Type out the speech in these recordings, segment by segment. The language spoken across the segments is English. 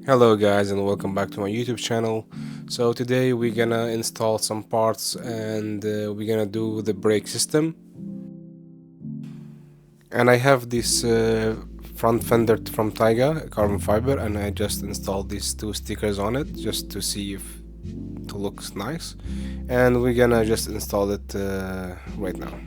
Hello guys and welcome back to my YouTube channel. So today we're gonna install some parts and we're gonna do the brake system. And I have this front fender from Taiga, carbon fiber, and I just installed these two stickers on it just to see if it looks nice. And we're gonna just install it right now.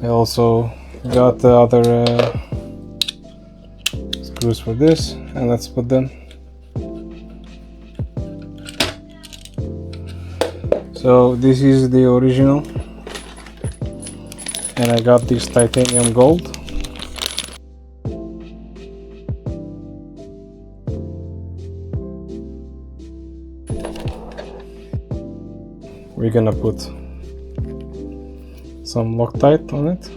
I also got the other screws for this, and let's put them. So this is the original, and I got this titanium gold. We're gonna put some Loctite on it.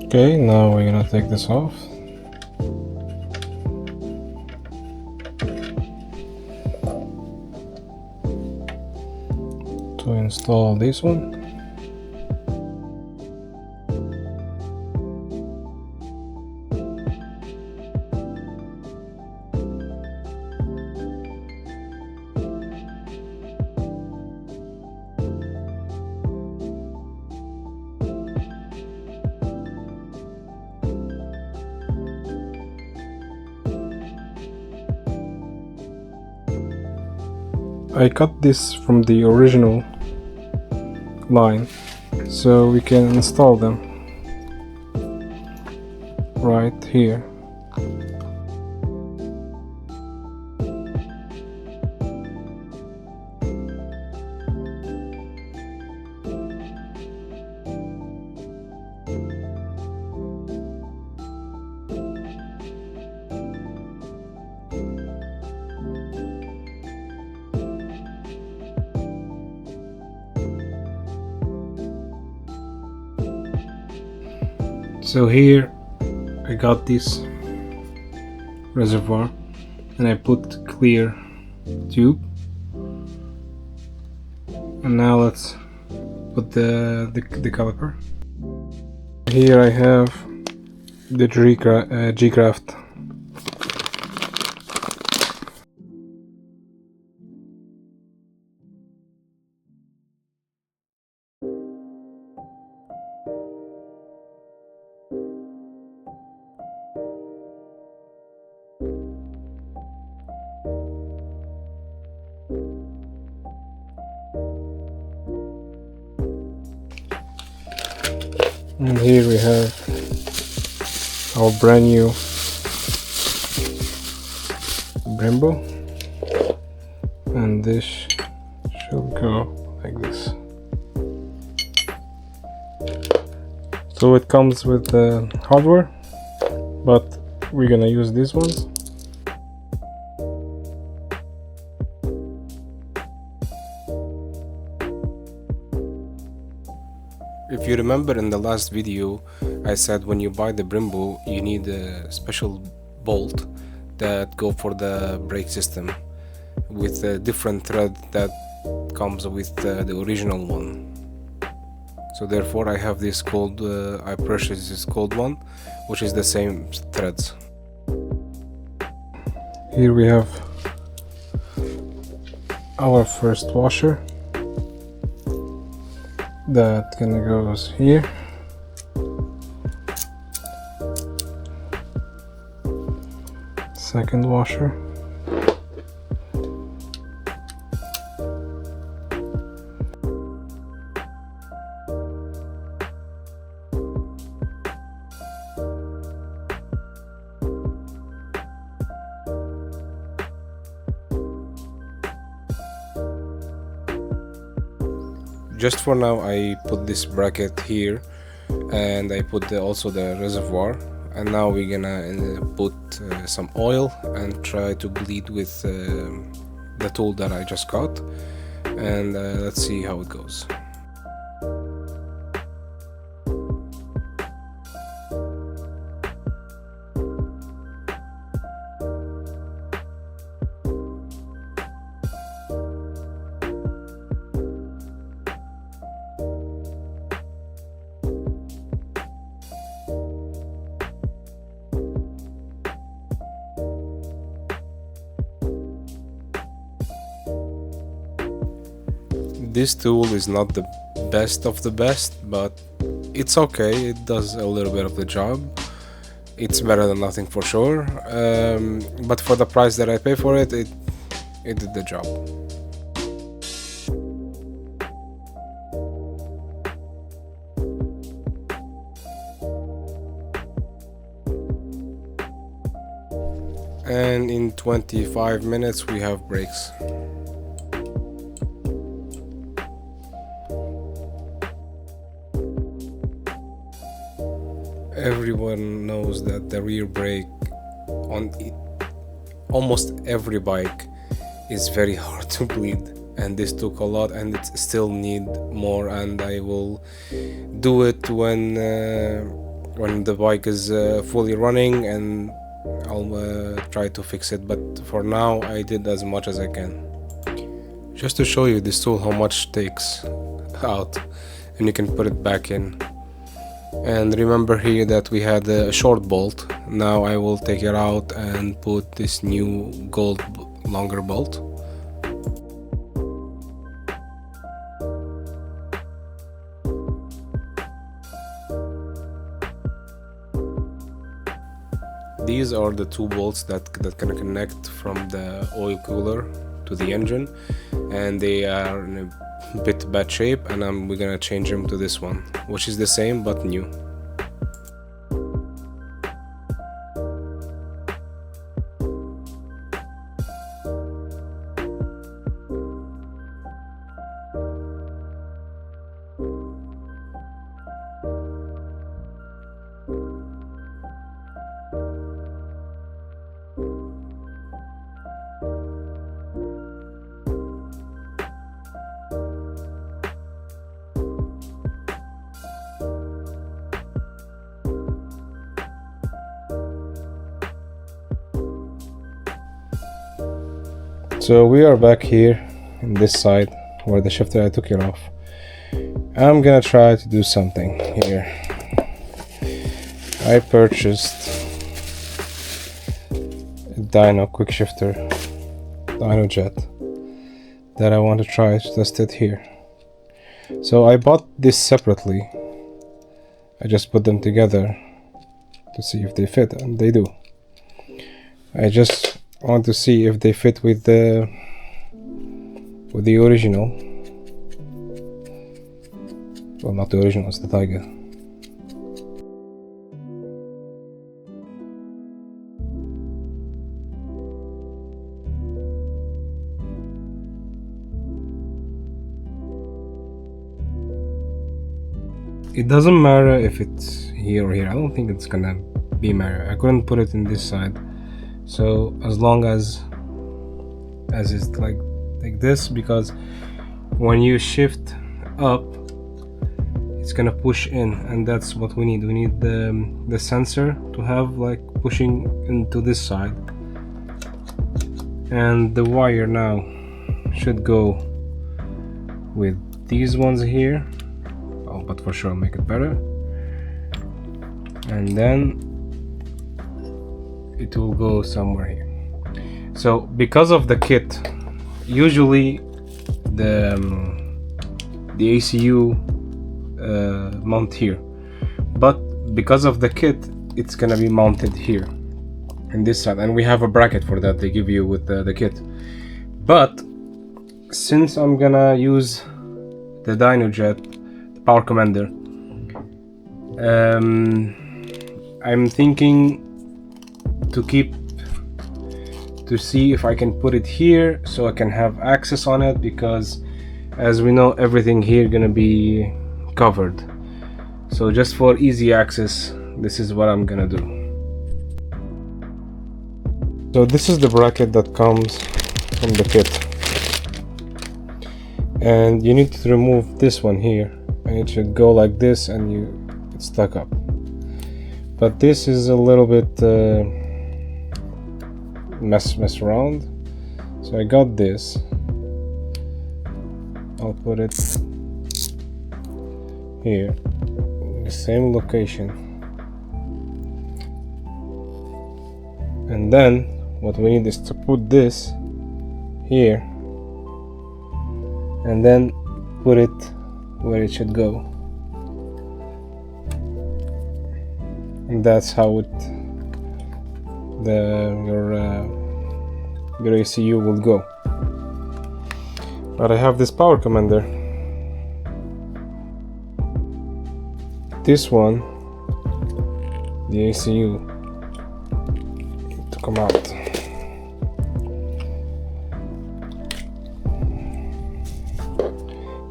Okay, now we're gonna take this off. To install this one. I cut this from the original line so we can install them right here. So here I got this reservoir and I put clear tube, and now let's put the caliper. Here I have the G-Craft. And here we have our brand new Brembo, and this should go like this. So it comes with the hardware, but we're gonna use these ones. If you remember in the last video, I said when you buy the Brembo, you need a special bolt that go for the brake system with a different thread that comes with the original one. So therefore I have this gold, I purchased this gold one, which is the same threads. Here we have our first washer. that gonna goes here. Second washer. Just for now I put this bracket here, and I put also the reservoir, and now we're gonna put some oil and try to bleed with the tool that I just got, and let's see how it goes. This tool is not the best of the best, but it's okay, it does a little bit of the job. It's better than nothing for sure, but for the price that I pay for it, it did the job. And in 25 minutes we have brakes. Everyone knows that the rear brake on almost every bike is very hard to bleed, and this took a lot, and it still need more, and I will do it when the bike is fully running, and I'll try to fix it, but for now I did as much as I can. Just to show you this tool how much takes out, and you can put it back in. And remember here that we had a short bolt. Now I will take it out and put this new gold longer bolt. These are the two bolts that can connect from the oil cooler to the engine, and they are in a bit bad shape, and we're gonna change them to this one, which is the same but new. So we are back here in this side where the shifter I took it off. I'm gonna try to do something here. I purchased a dyno quick shifter, dyno jet, that I want to try to test it here. So I bought this separately. I just put them together to see if they fit, and they do. I just want to see if they fit with the original. Well, not the original, it's the Tiger. It doesn't matter if it's here or here. I don't think it's gonna be matter. I couldn't put it in this side. So as long as it's like this, because when you shift up, it's gonna push in, and that's what we need. We need the sensor to have like pushing into this side, and the wire now should go with these ones here. Oh, but for sure make it better, and then it will go somewhere here. So because of the kit, usually the ACU mount here, but because of the kit it's gonna be mounted here in this side, and we have a bracket for that they give you with the kit. But since I'm gonna use the DynoJet, the power commander, I'm thinking to see if I can put it here so I can have access on it, because as we know everything here gonna be covered. So just for easy access, this is what I'm gonna do. So this is the bracket that comes from the kit, and you need to remove this one here, and it should go like this, and it's stuck up. But this is a little bit mess around, so I got this. I'll put it here, the same location, and then what we need is to put this here and then put it where it should go, and that's how your ECU will go. But I have this power commander, this one, the ECU to come out.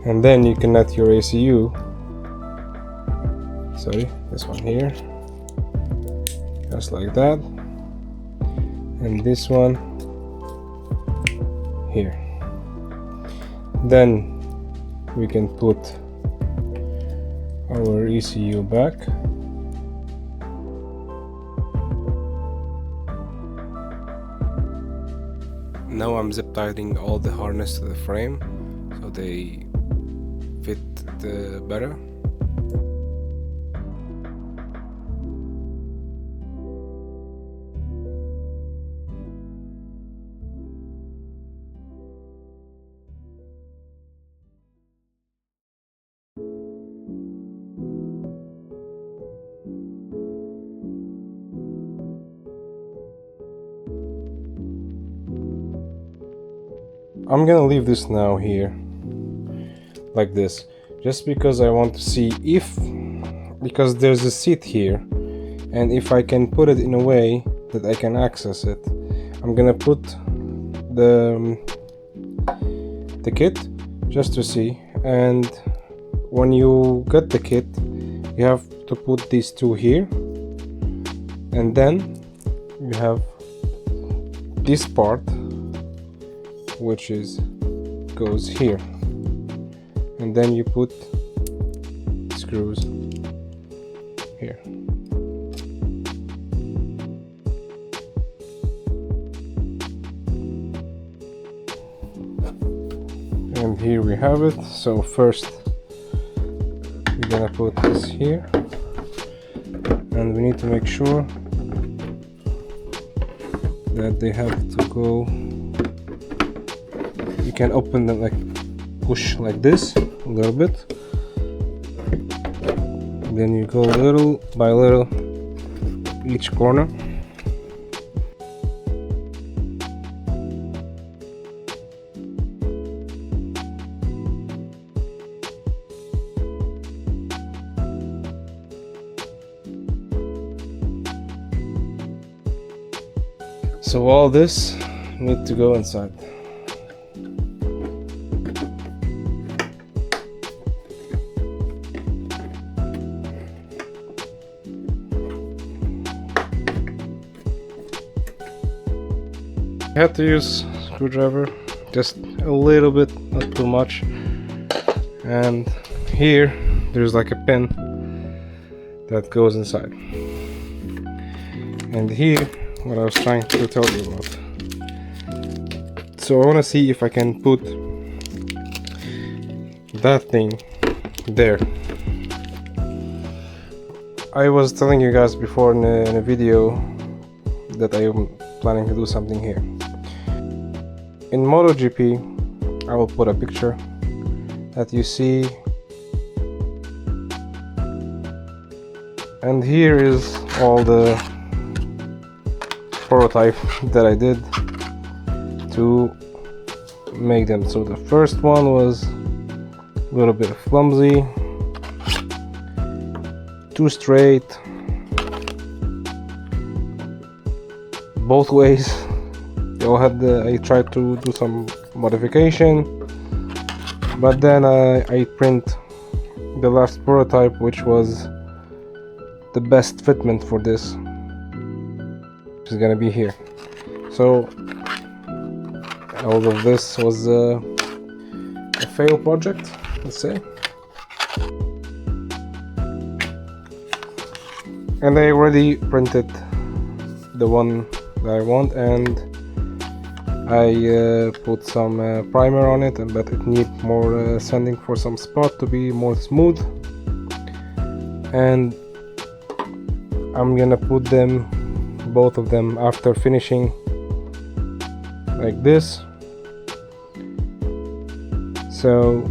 And then you connect your ECU, sorry, this one here, just like that, and this one here. Then we can put our ECU back. Now I'm zip tightening all the harness to the frame so they fit better. I'm gonna leave this now here like this, just because I want to see because there's a seat here, and if I can put it in a way that I can access it. I'm gonna put the kit just to see, and when you get the kit you have to put these two here, and then you have this part which goes here, and then you put screws here. And here we have it. So first we're gonna put this here, and we need to make sure that they have to go. You can open them, like push like this a little bit, and then you go little by little each corner. So all this need to go inside. I had to use screwdriver, just a little bit, not too much. And here there's like a pin that goes inside. And here, what I was trying to tell you about. So I want to see if I can put that thing there. I was telling you guys before in a video that I am planning to do something here. In MotoGP, I will put a picture that you see And here is all the prototype that I did to make them. So the first one was a little bit clumsy, too straight, both ways. I tried to do some modification, but then I print the last prototype, which was the best fitment for this, which is gonna be here. So all of this was a fail project, let's say. And I already printed the one that I want, and I put some primer on it, but it needs more sanding for some spot to be more smooth. And I'm gonna put them, both of them, after finishing like this. So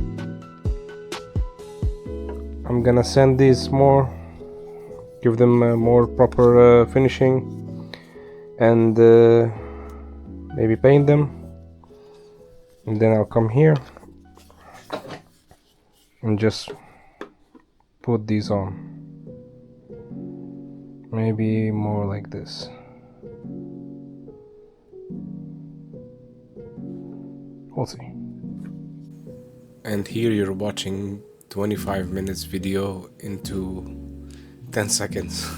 I'm gonna sand these more, give them more proper finishing, and maybe paint them. And then I'll come here and just put these on, maybe more like this. We'll see. And here you're watching 25 minutes video into 10 seconds.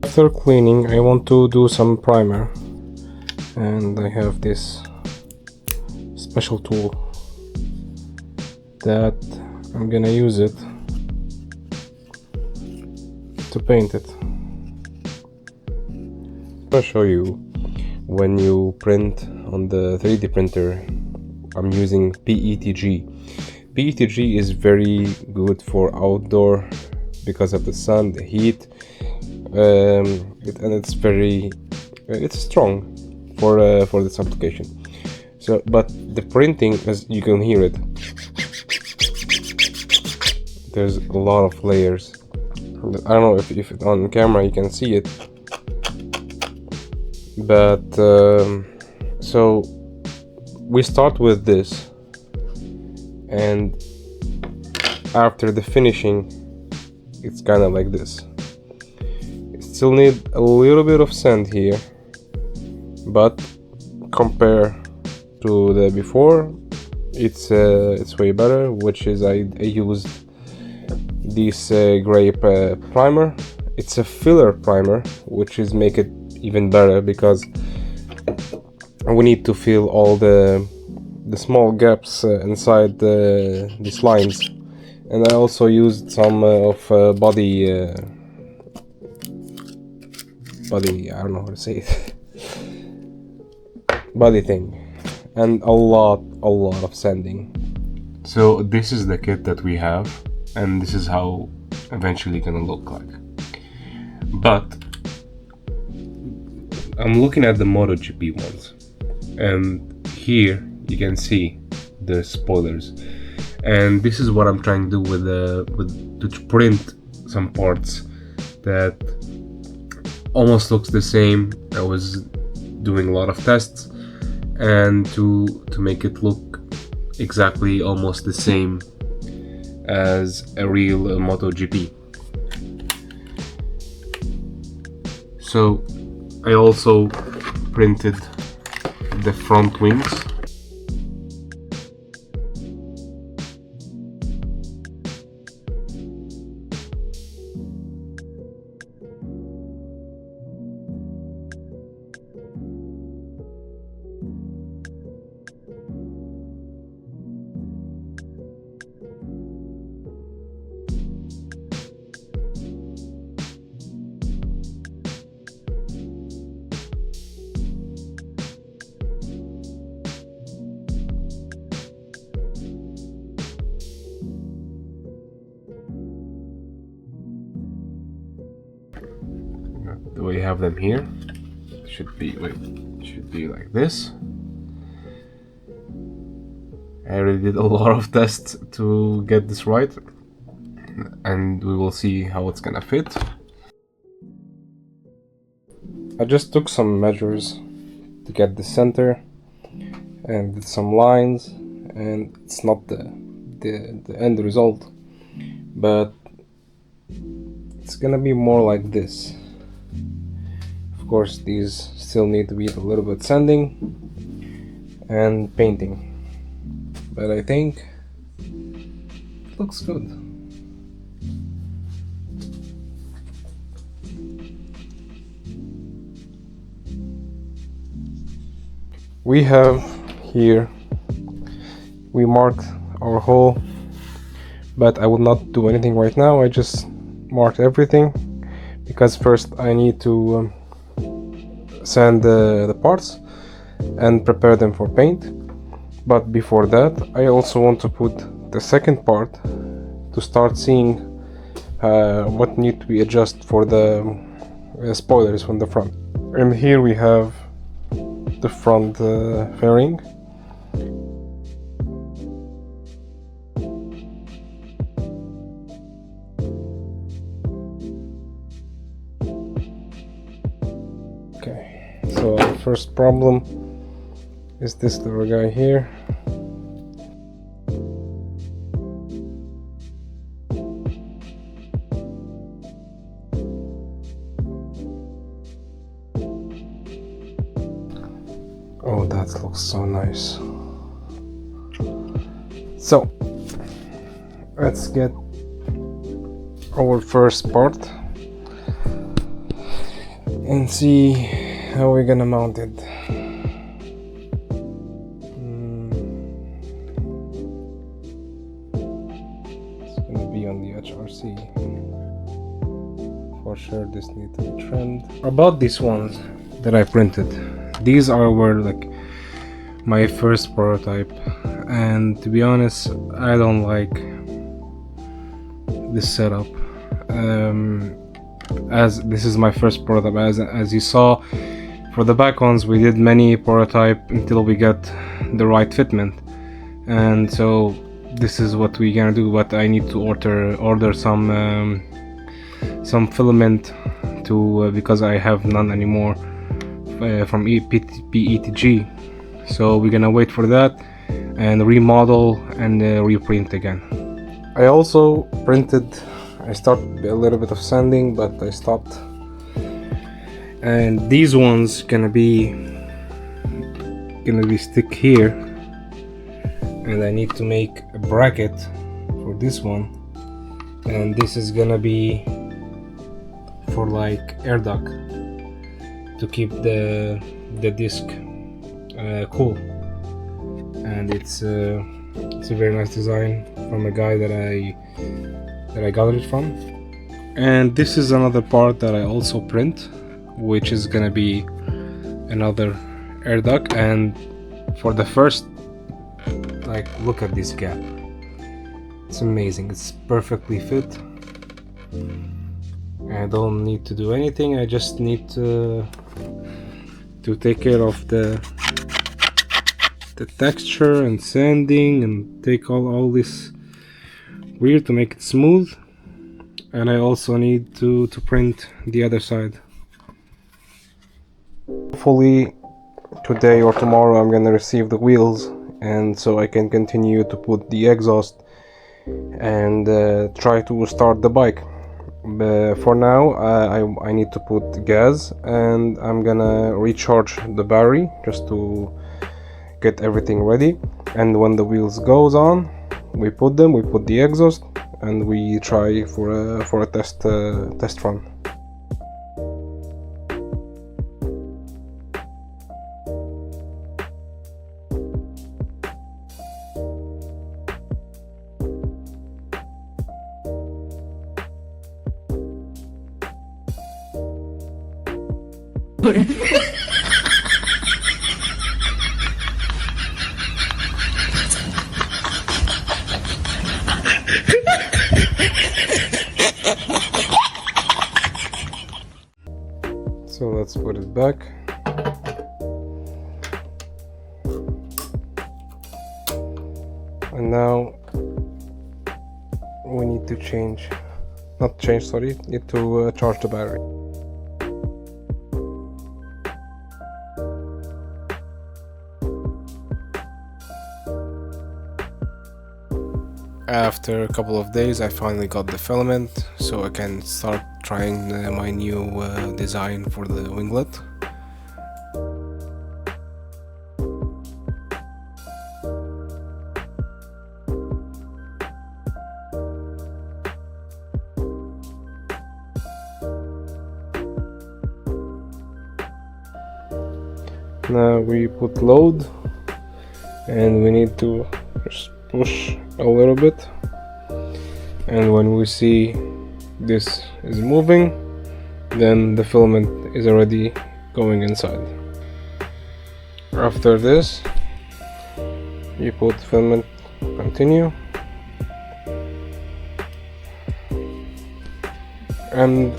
After cleaning, I want to do some primer, and I have this special tool that I'm gonna use it to paint it. I'll show you when you print on the 3D printer. I'm using PETG. PETG is very good for outdoor because of the sun, the heat. And it's strong for this application. So, but the printing, as you can hear it, there's a lot of layers. I don't know if on camera you can see it, but so we start with this, and after the finishing, it's kind of like this. Still need a little bit of sand here, but compared to the before, it's way better. Which is I used this grape primer. It's a filler primer, which is make it even better because we need to fill all the small gaps inside these lines. And I also used some of body, I don't know how to say it, body thing, and a lot of sanding. So this is the kit that we have, and this is how eventually gonna look like. But I'm looking at the MotoGP ones, and here you can see the spoilers, and this is what I'm trying to do to print some parts that almost looks the same. I was doing a lot of tests, and to make it look exactly almost the same as a real MotoGP. So I also printed the front wings. we have them here. Should be like this. I already did a lot of tests to get this right, and we will see how it's gonna fit. I just took some measures to get the center and did some lines, and it's not the end result, but it's gonna be more like this. Of course, these still need to be a little bit sanding and painting, but I think it looks good. We have here, we marked our hole, but I will not do anything right now. I just marked everything because first I need to sand the parts and prepare them for paint. But before that, I also want to put the second part to start seeing what need to be adjusted for the spoilers from the front. And here we have the front fairing. Okay, so the first problem is this little guy here. Oh, that looks so nice. So let's get our first part and see how we're gonna mount it. It's gonna be on the HRC for sure. This needs to be trimmed. About these ones that I printed, these were like my first prototype, and to be honest, I don't like this setup. As this is my first prototype, as you saw, for the back ones we did many prototype until we got the right fitment, and so this is what we're gonna do. But I need to order some filament to because I have none anymore from PETG, so we're gonna wait for that and remodel and reprint again. I also printed, I started a little bit of sanding, but I stopped, and these ones gonna be stick here, and I need to make a bracket for this one, and this is gonna be for like air duct to keep the disc cool. And it's a very nice design from a guy that I got it from. And this is another part that I also print, which is gonna be another air duct. And for the first, like, look at this gap, it's amazing, it's perfectly fit. I don't need to do anything, I just need to take care of the texture and sanding and take all this weird to make it smooth. And I also need to print the other side. Hopefully today or tomorrow I'm gonna receive the wheels, and so I can continue to put the exhaust and try to start the bike. But for now I need to put gas, and I'm gonna recharge the battery just to get everything ready. And when the wheels goes on, we put the exhaust, and we try for a test run. put it back. And now we need to need to charge the battery. After a couple of days I finally got the filament, so I can start trying my new design for the winglet. Now we put load, and we need to just push a little bit, and when we see this is moving, then the filament is already going inside. After this, you put filament continue, and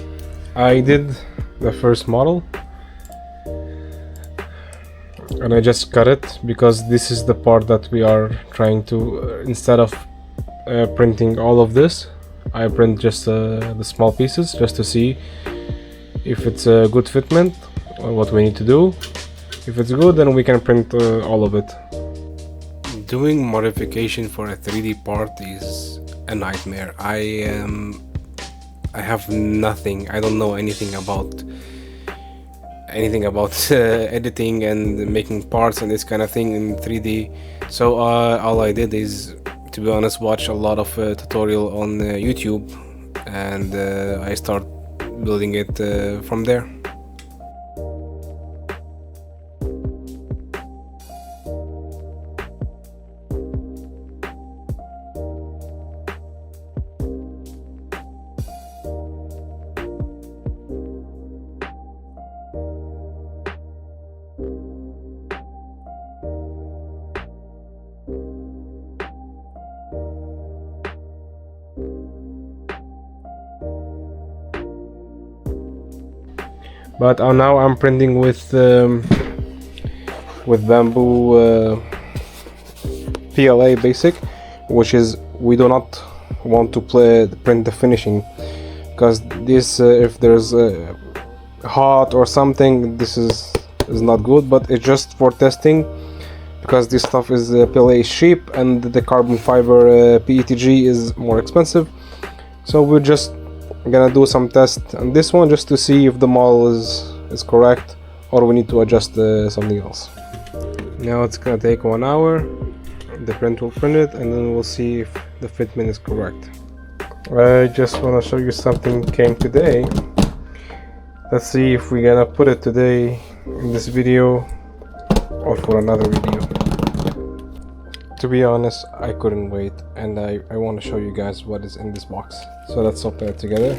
I did the first model and I just cut it because this is the part that we are trying to, instead of printing all of this, I print just the small pieces just to see if it's a good fitment or what we need to do. If it's good, then we can print all of it. Doing modification for a 3D part is a nightmare. I have nothing, I don't know anything about editing and making parts and this kind of thing in 3D. So all I did is, to be honest, watch a lot of tutorial on YouTube, and I start building it from there. But now I'm printing with bamboo PLA basic, which is, we do not want to print the finishing, because this if there's hot or something, this is not good. But it's just for testing, because this stuff is PLA is cheap and the carbon fiber PETG is more expensive. So we're just gonna do some tests on this one just to see if the model is correct or we need to adjust something else. Now it's gonna take 1 hour, the print will print it, and then we'll see if the fitment is correct. I just want to show you something came today. Let's see if we're gonna put it today in this video or for another video. To be honest, I couldn't wait, and I want to show you guys what is in this box. So let's open it together.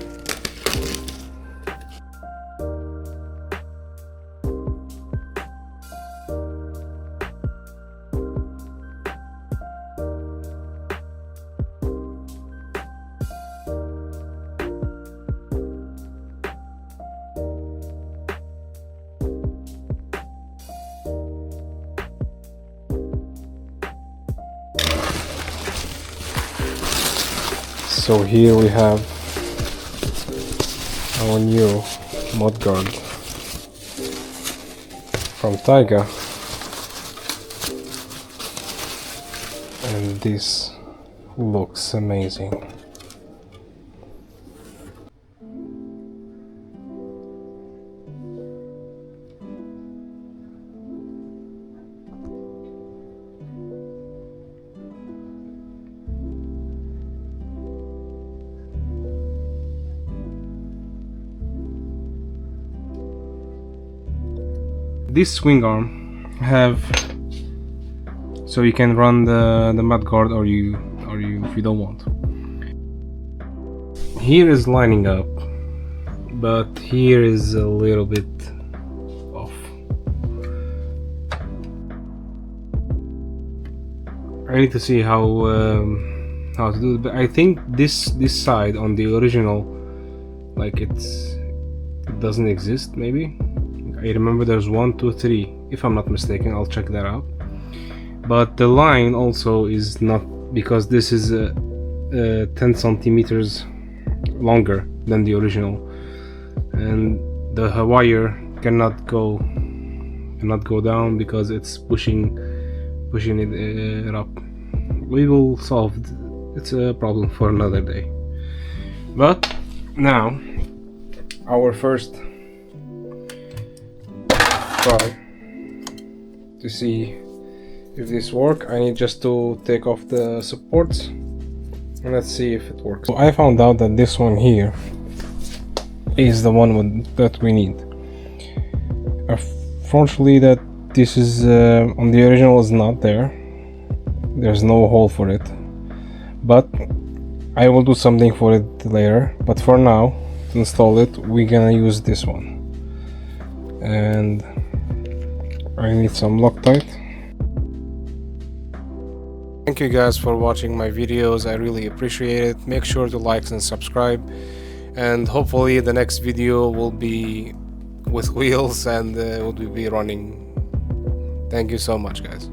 So here we have our new mudguard from Taiga, and this looks amazing. This swing arm have, so you can run the mudguard or you if you don't want. Here is lining up, but here is a little bit off. I need to see how to do it, but I think this side on the original, like it doesn't exist. Maybe I remember there's 1, 2, 3, if I'm not mistaken. I'll check that out. But the line also is not, because this is 10 centimeters longer than the original, and the wire cannot go down because it's pushing it up. We will solve it. It's a problem for another day. But now, our first try to see if this works. I need just to take off the supports and let's see if it works. So I found out that this one here is the one that we need. Unfortunately, that this is on the original is not there. There's no hole for it, but I will do something for it later. But for now, to install it, we're gonna use this one, and I need some Loctite. Thank you guys for watching my videos. I really appreciate it. Make sure to like and subscribe, and hopefully the next video will be with wheels and will be running. Thank you so much, guys.